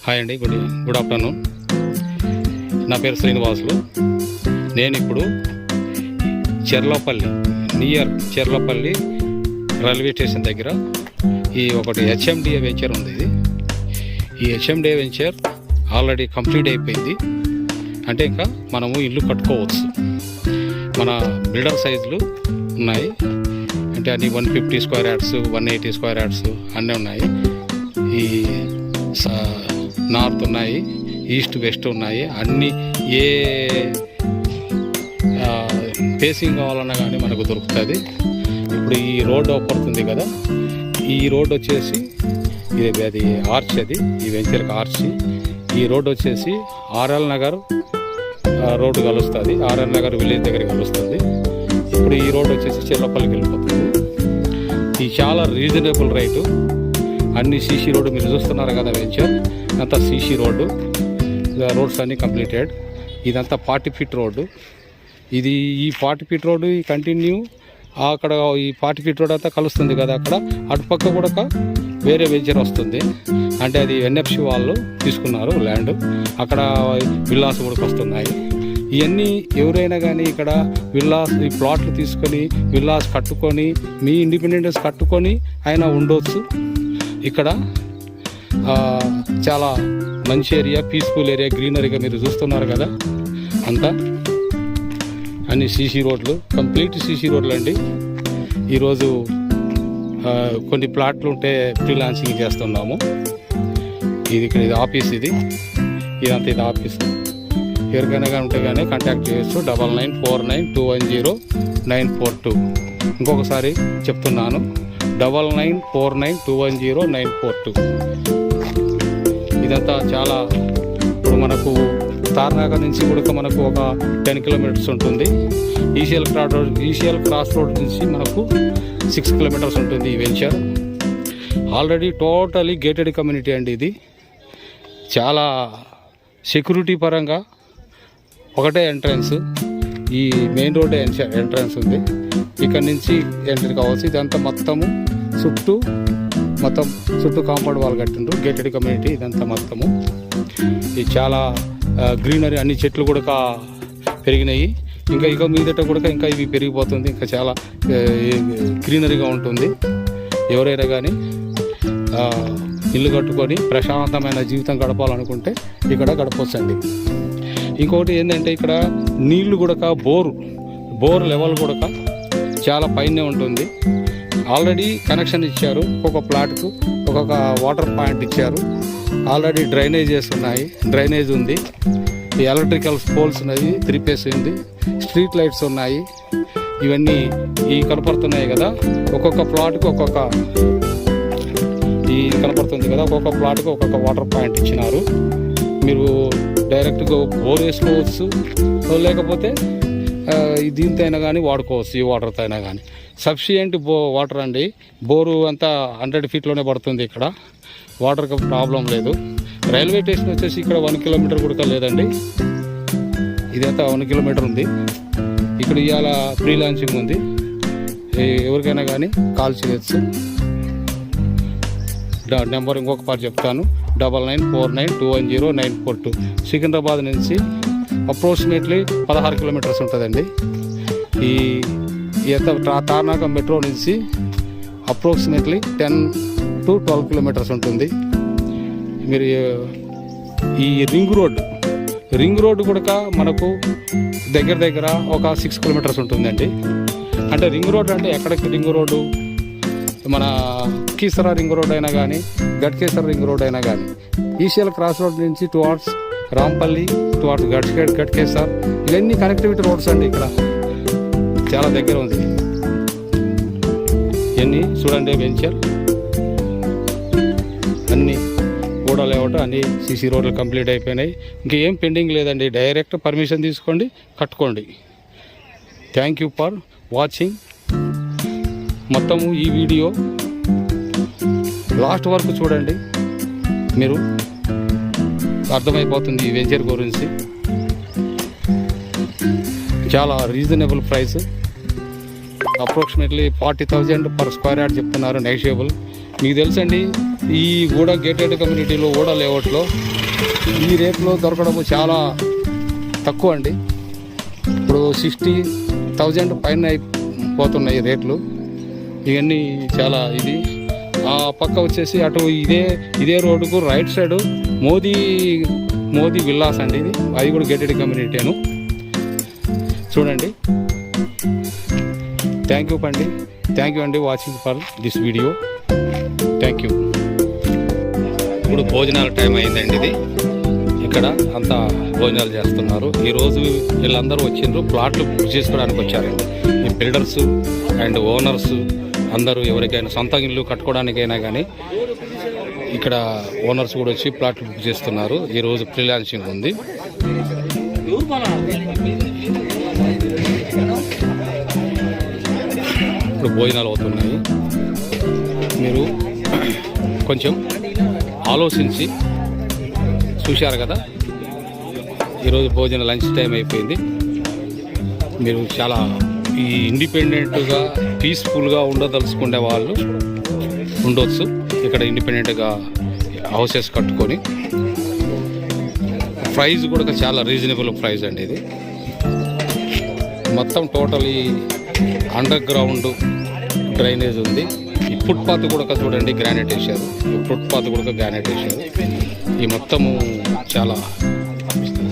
Hi అండి, good afternoon. నా పేరు శ్రీనివాసులు. నేను ఇప్పుడు నియర్ చెర్లపల్లి రైల్వే స్టేషన్ దగ్గర ఒకటి హెచ్ఎండిఏ వెంచర్ ఉంది. ఈ హెచ్ఎండిఏ వెంచర్ ఆల్రెడీ కంప్లీట్ అయిపోయింది. అంటే ఇంకా మనము ఇల్లు కట్టుకోవచ్చు. మన బిల్డర్ సైజులు ఉన్నాయి. అంటే అన్ని 150 స్క్వేర్ యార్డ్స్, 180 స్క్వేర్ యార్డ్స్ అన్నీ ఉన్నాయి. ఈ నార్త్ ఉన్నాయి, ఈస్ట్ వెస్ట్ ఉన్నాయి. అన్నీ ఏ ఫేసింగ్ కావాలన్నా కానీ మనకు దొరుకుతుంది. ఇప్పుడు ఈ రోడ్ పడుతుంది కదా, ఈ రోడ్ వచ్చేసి అది ఆర్చ్, అది ఈ వెంచర్కి ఆర్చ్. ఈ రోడ్ వచ్చేసి ఆర్ఎల్ నగర్ రోడ్డు కలుస్తుంది, ఆర్ఎల్ నగర్ విలేజ్ దగ్గర కలుస్తుంది. ఇప్పుడు ఈ రోడ్ వచ్చేసి చెర్లపల్లికి వెళ్ళిపోతుంది. ఈ చాలా రీజనబుల్ రేటు. అన్ని సీసీ రోడ్డు మీరు చూస్తున్నారు కదా, వెంచర్ అంతా సీసీ రోడ్డు. రోడ్స్ అన్నీ కంప్లీటెడ్. ఇదంతా 40 ఫీట్ రోడ్డు. ఈ 40 ఫీట్ రోడ్డు ఈ కంటిన్యూ అక్కడ ఈ 40 ఫీట్ రోడ్ అంతా కలుస్తుంది కదా. అక్కడ అటుపక్క కూడా వేరే వెంచర్ వస్తుంది. అంటే అది ఎన్ఎఫ్సి వాళ్ళు తీసుకున్నారు ల్యాండ్. అక్కడ విల్లాస్ కూడా వస్తున్నాయి. ఇవన్నీ ఎవరైనా కానీ ఇక్కడ ఈ ప్లాట్లు తీసుకొని విల్లాస్ కట్టుకొని మీ ఇండిపెండెన్స్ కట్టుకొని అయినా ఉండవచ్చు. ఇక్కడ చాలా మంచి ఏరియా, పీస్ఫుల్ ఏరియా, గ్రీనరీగా మీరు చూస్తున్నారు కదా. అంతా అన్ని సీసీ రోడ్లు, కంప్లీట్ సీసీ రోడ్లు అండి. ఈరోజు కొన్ని ప్లాట్లు ఉంటే ప్రీ లాంచింగ్ చేస్తున్నాము. ఇది ఆఫీస్, ఇదంతా ఇది ఆఫీస్. ఎవరికైనా కానీ ఉంటే కానీ కాంటాక్ట్ చేయొచ్చు. 9949210942. ఇంకొకసారి చెప్తున్నాను, 9949210942. ఇదంతా చాలా ఇప్పుడు మనకు తార్నాక నుంచి కూడా మనకు ఒక 10 కిలోమీటర్స్ ఉంటుంది. ఈసీఎల్ క్రాస్ రోడ్ నుంచి మనకు 6 కిలోమీటర్స్ ఉంటుంది ఈ venture. Already totally gated community అండి. ఇది చాలా సెక్యూరిటీ పరంగా ఒకటే ఎంట్రన్స్, ఈ మెయిన్ రోడ్ ఎంట్రన్స్ ఉంది. ఇక్కడ నుంచి ఎంట్రీ కావచ్చు. ఇదంతా మొత్తము చుట్టూ కాంపౌండ్ వాల్ కట్టిండ్రు, గేటెడ్ కమ్యూనిటీ. ఇదంతా మొత్తము ఇది చాలా గ్రీనరీ, అన్ని చెట్లు కూడా పెరిగినాయి. ఇంకా మీదట కూడా ఇంకా ఇవి పెరిగిపోతుంది. ఇంకా చాలా గ్రీనరీగా ఉంటుంది. ఎవరైనా కానీ ఇల్లు కట్టుకొని ప్రశాంతమైన జీవితం గడపాలనుకుంటే ఇక్కడ గడపవచ్చండి. ఇంకొకటి ఏంటంటే ఇక్కడ నీళ్లు కూడా బోర్ లెవెల్ కూడా చాలా పైనే ఉంటుంది. ఆల్రెడీ కనెక్షన్ ఇచ్చారు. ఒక్కొక్క ప్లాట్కు ఒక్కొక్క వాటర్ పాయింట్ ఇచ్చారు. ఆల్రెడీ డ్రైనేజెస్ ఉన్నాయి, డ్రైనేజ్ ఉంది. ఈ ఎలక్ట్రికల్ పోల్స్ ఉన్నాయి, 3 ఫేస్ ఉంది. స్ట్రీట్ లైట్స్ ఉన్నాయి. ఇవన్నీ కనపడుతున్నాయి కదా. ఒక్కొక్క ప్లాట్కు కనపడుతుంది కదా, ఒక్కొక్క ప్లాట్కు ఒక్కొక్క వాటర్ పాయింట్ ఇచ్చినారు. మీరు డైరెక్ట్గా బోర్ వేసుకోవచ్చు, లేకపోతే దీంతో అయినా కానీ వాడుకోవచ్చు. ఈ వాటర్తో అయినా కానీ సఫిషియంట్ వాటర్ అండి. బోరు అంతా 100 ఫీట్లోనే పడుతుంది. ఇక్కడ వాటర్కి ప్రాబ్లం లేదు. రైల్వే స్టేషన్ వచ్చేసి ఇక్కడ 1 కిలోమీటర్ కూడా లేదండి. ఇదంతా 1 కిలోమీటర్ ఉంది. ఇక్కడ ఇవాళ ప్రీ లాంచింగ్ ఉంది. ఎవరికైనా కానీ కాల్ చేయొచ్చు. నెంబర్ ఇంకొక పాటు చెప్తాను, 9949210942. సికింద్రాబాద్ నుంచి అప్రోక్సిమేట్లీ 16 కిలోమీటర్స్ ఉంటుందండి. ఈ తార్నాక మెట్రో నుంచి అప్రోక్సిమేట్లీ 10 to 12 కిలోమీటర్స్ ఉంటుంది. మీరు ఈ రింగ్ రోడ్ కూడా మనకు దగ్గర ఒక 6 కిలోమీటర్స్ ఉంటుందండి. అంటే రింగ్ రోడ్ అంటే ఎక్కడికి రింగ్ రోడ్డు, మన కీసరా రింగ్ రోడ్ అయినా కానీ, గట్కేసర రింగ్ రోడ్ అయినా కానీ, ఈసీఎల్ క్రాస్ రోడ్ నుంచి టువార్డ్స్ రాంపల్లి, టువార్డ్స్ గట్కేసర్, ఇవన్నీ కనెక్టివిటీ రోడ్స్ అండి. ఇక్కడ చాలా దగ్గర ఉంది. ఇవన్నీ చూడండి వెంచర్ అన్నీ కూడా లేవట, అన్ని సీసీ రోడ్లు కంప్లీట్ అయిపోయినాయి. ఇంకేం పెండింగ్ లేదండి. డైరెక్ట్ పర్మిషన్ తీసుకోండి, కట్టుకోండి. Thank you for watching. మొత్తము ఈ వీడియో లాస్ట్ వరకు చూడండి, మీరు అర్థమైపోతుంది ఈ వెంచర్ గురించి. చాలా reasonable price. Approximately 40,000 per square yard చెప్తున్నారు, నెగోషియబుల్. మీకు తెలుసండి ఈ కూడా గేటెడ్ కమ్యూనిటీలో కూడా లేఅవుట్లో ఈ రేట్లో దొరకడం చాలా తక్కువ అండి. ఇప్పుడు 60,000 పైన అయిపోతున్నాయి రేట్లు. ఇవన్నీ చాలా ఇది. ఆ పక్క వచ్చేసి అటు ఇదే రోడ్డుకు రైట్ సైడ్ మోదీ విల్లాస్ అండి. ఇది అది కూడా గేటెడ్ కమ్యూనిటీను చూడండి. థ్యాంక్ యూ అండి watching for this video. Thank you. ఇప్పుడు భోజనాల టైం అయిందండి. ఇది ఇక్కడ అంతా భోజనాలు చేస్తున్నారు. ఈరోజు వీళ్ళందరూ వచ్చిండ్రు, ప్లాట్లు బుక్ చేసుకోవడానికి వచ్చారండి. ఈ బిల్డర్స్ అండ్ ఓనర్స్ అందరూ ఎవరికైనా సొంత ఇల్లు కట్టుకోవడానికైనా కానీ ఇక్కడ ఓనర్స్ కూడా వచ్చి ప్లాట్లు బుక్ చేస్తున్నారు. ఈరోజు ఫ్రీలాన్సింగ్ ఉంది. ఇప్పుడు భోజనాలు అవుతున్నాయి. మీరు కొంచెం ఆలోచించి చూశారు కదా. ఈరోజు భోజనం లంచ్ టైం అయిపోయింది. మీరు చాలా ఈ ఇండిపెండెంట్గా పీస్ఫుల్గా ఉండదలుచుకునే వాళ్ళు ఉండొచ్చు. ఇక్కడ ఇండిపెండెంట్గా హౌసెస్ కట్టుకొని ప్రైస్ కూడా చాలా రీజనబుల్ ప్రైస్ అండి. ఇది మొత్తం టోటల్ ఈ అండర్ గ్రౌండ్ డ్రైనేజ్ ఉంది. ఈ ఫుట్పాత్ కూడా చూడండి గ్రానైట్ వేశారు. ఫుట్పాత్ కూడా గ్రానైట్ వేశారు. ఈ మొత్తము చాలా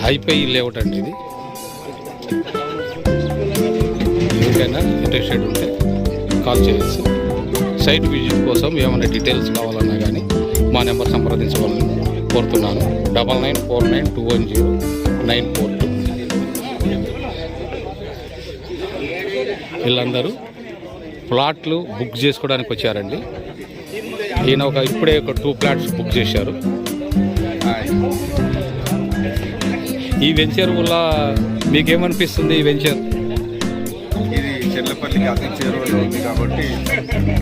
హైపై లేఅవుట్ అండి. ఇది ఎవరికైనా ఇంట్రెస్టెడ్ ఉంటే కాల్ చేయొచ్చు. సైట్ విజిట్ కోసం ఏమైనా డీటెయిల్స్ కావాలన్నా కానీ మా నెంబర్ సంప్రదించవాలని కోరుతున్నాను. 9949210942. వీళ్ళందరూ ప్లాట్లు బుక్ చేసుకోవడానికి వచ్చారండి. ఈయన ఇప్పుడే ఒక 2 ప్లాట్స్ బుక్ చేశారు. ఈ వెంచర్ వల్ల మీకేమనిపిస్తుంది? ఈ వెంచర్ ఇది చెర్లపల్లికి అతి చేరువలో ఉంది కాబట్టి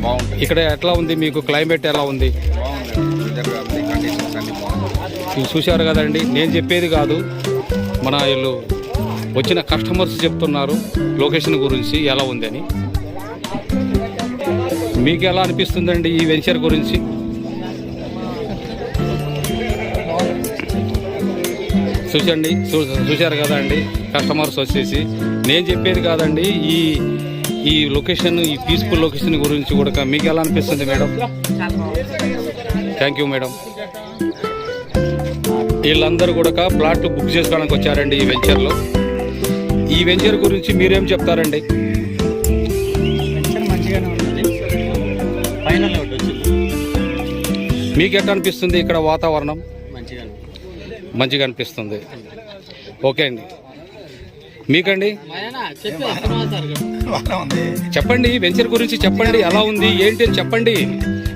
బాగుంటుంది. ఇక్కడ ఎట్లా ఉంది? మీకు క్లైమేట్ ఎలా ఉంది? బాగుంది. కండిషన్స్ అన్ని బాగుంది. చూశారు కదండి. నేను చెప్పేది కాదు, మన వీళ్ళు వచ్చిన కస్టమర్స్ చెప్తున్నారు లొకేషన్ గురించి ఎలా ఉందని. మీకు ఎలా అనిపిస్తుందండి ఈ వెంచర్ గురించి? చూశారు కదండి కస్టమర్స్ వచ్చేసి. నేను చెప్పేది కాదండి, ఈ లొకేషన్, ఈ పీస్ఫుల్ లొకేషన్ గురించి కూడా మీకు ఎలా అనిపిస్తుంది మేడం? Thank you madam. వీళ్ళందరూ కూడా ప్లాట్లు బుక్ చేసుకోవడానికి వచ్చారండి ఈ వెంచర్లో. ఈ వెంచర్ గురించి మీరేం చెప్తారండి? మీకు ఎట్లా అనిపిస్తుంది ఇక్కడ వాతావరణం? మంచిగా అనిపిస్తుంది. ఓకే అండి. మీకండి చెప్పండి, వెంచర్ గురించి చెప్పండి. ఎలా ఉంది ఏంటి అని చెప్పండి.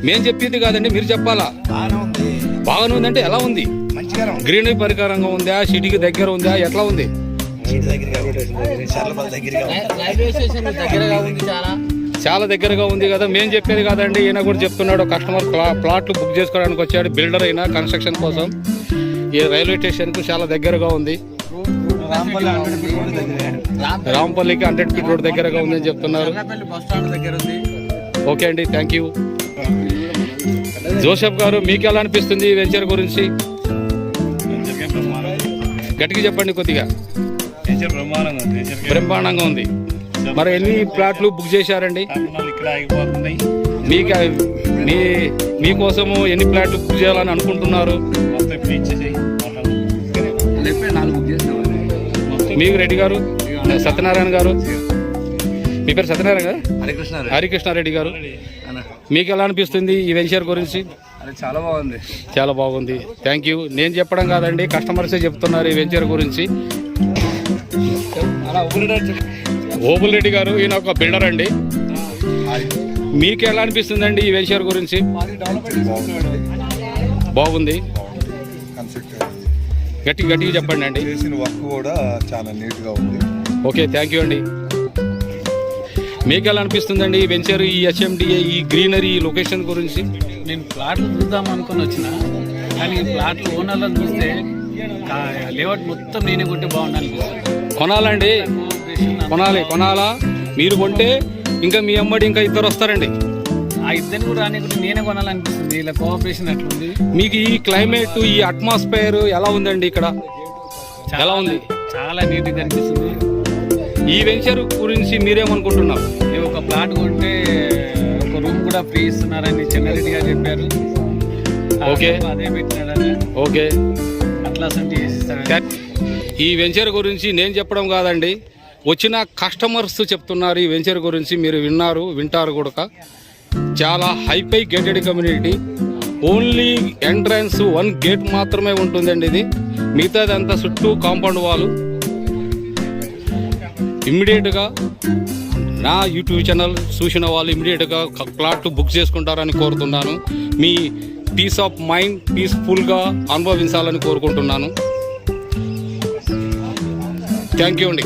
మేం చెప్పింది కాదండి, మీరు చెప్పాలా. బాగానే ఉందంటే ఎలా ఉంది? గ్రీనరీ పరికరంగా ఉందా? సిటీకి దగ్గర ఉందా? ఎట్లా ఉంది? చాలా దగ్గరగా ఉంది కదా. మేము చెప్పేది కాదండి, ఈయన కూడా చెప్తున్నాడు. కస్టమర్ ప్లాట్లు బుక్ చేసుకోవడానికి వచ్చాడు. బిల్డర్ అయినా కన్స్ట్రక్షన్ కోసం. ఈ రైల్వే స్టేషన్కు చాలా దగ్గరగా ఉంది. రాంపల్లికి 100 ఫీట్ రోడ్ దగ్గరగా ఉందని చెప్తున్నారు. ఓకే అండి, థ్యాంక్ యూ. జోసెఫ్ గారు, మీకు ఎలా అనిపిస్తుంది ఈ వెంచర్ గురించి? గట్టిగా చెప్పండి కొద్దిగా. బ్రహ్మాండంగా ఉంది. మరి ఎన్ని ప్లాట్లు బుక్ చేశారండి? మీకోసము ఎన్ని ప్లాట్లు బుక్ చేయాలని అనుకుంటున్నారు? మీకు రెడ్డి గారు, సత్యనారాయణ గారు, మీ పేరు సత్యనారాయణ గారు? హరికృష్ణారెడ్డి గారు, మీకు ఎలా అనిపిస్తుంది ఈ వెంచర్ గురించి? చాలా బాగుంది. చాలా బాగుంది. Thank you. నేను చెప్పడం కాదండి, కస్టమర్సే చెప్తున్నారు ఈ వెంచర్ గురించి. ఓబుల్ రెడ్డి గారు, ఈయన ఒక బిల్డర్ అండి. మీకు ఎలా అనిపిస్తుందండి ఈ వెంచర్ గురించి? బాగుంది. గట్టిగా చెప్పండి అండి. చేసిన వర్క్ కూడా చాలా నీట్గా ఉంది. ఓకే, థ్యాంక్ యూ అండి. మీకు ఎలా అనిపిస్తుందండి ఈ వెంచర్, ఈ HMDA, ఈ గ్రీనరీ, ఈ లొకేషన్ గురించి? నేను ప్లాట్లు చూద్దాం అనుకుని వచ్చిన, కానీ ఈ ప్లాట్లు ఓనర్లను చూస్తే లేఅవుట్ మొత్తం నేనే కొంటే బాగుంది అనిపిస్తుంది. కొనాలండి, కొనాలా? మీరు కొంటే ఇంకా మీ అమ్మడి ఇంకా 2 వస్తారండి. ఆ ఇద్దరిని కూడా రానికుంటే నేనే కొనాలనిపిస్తుంది. ఇలా కోఆపరేషన్ అట్లుంది. మీకు ఈ క్లైమేట్, ఈ అట్మాస్ఫియర్ ఎలా ఉందండి ఇక్కడ? ఎలా ఉంది? చాలా నీట్గా అనిపిస్తుంది. ఈ వెంచర్ గురించి మీరేమనుకుంటున్నారు? నేను ఒక ప్లాట్ కొంటే ఒక రూమ్ కూడా ఫ్రీ ఇస్తున్నారని చెన్నారెడ్డి గారు చెప్పారు. ఓకే. అదే పెట్టినాడని. ఓకే. అట్లా సంటి చేసిస్తారని. ఈ వెంచర్ గురించి నేను చెప్పడం కాదండి, వచ్చిన కస్టమర్స్ చెప్తున్నారు ఈ వెంచర్ గురించి. మీరు వింటారు కూడా. చాలా hi fi gated community. Only entrance 1 gate మాత్రమే ఉంటుందండి ఇది. మిగతాదంతా చుట్టూ కాంపౌండ్ వాల్. ఇమ్మీడియట్గా నా యూట్యూబ్ ఛానల్ చూసిన వాళ్ళు ఇమ్మీడియట్గా ప్లాట్ బుక్ చేసుకుంటారని కోరుతున్నాను. మీ పీస్ ఆఫ్ మైండ్ పీస్ఫుల్గా అనుభవించాలని కోరుకుంటున్నాను. థ్యాంక్ యూ అండి.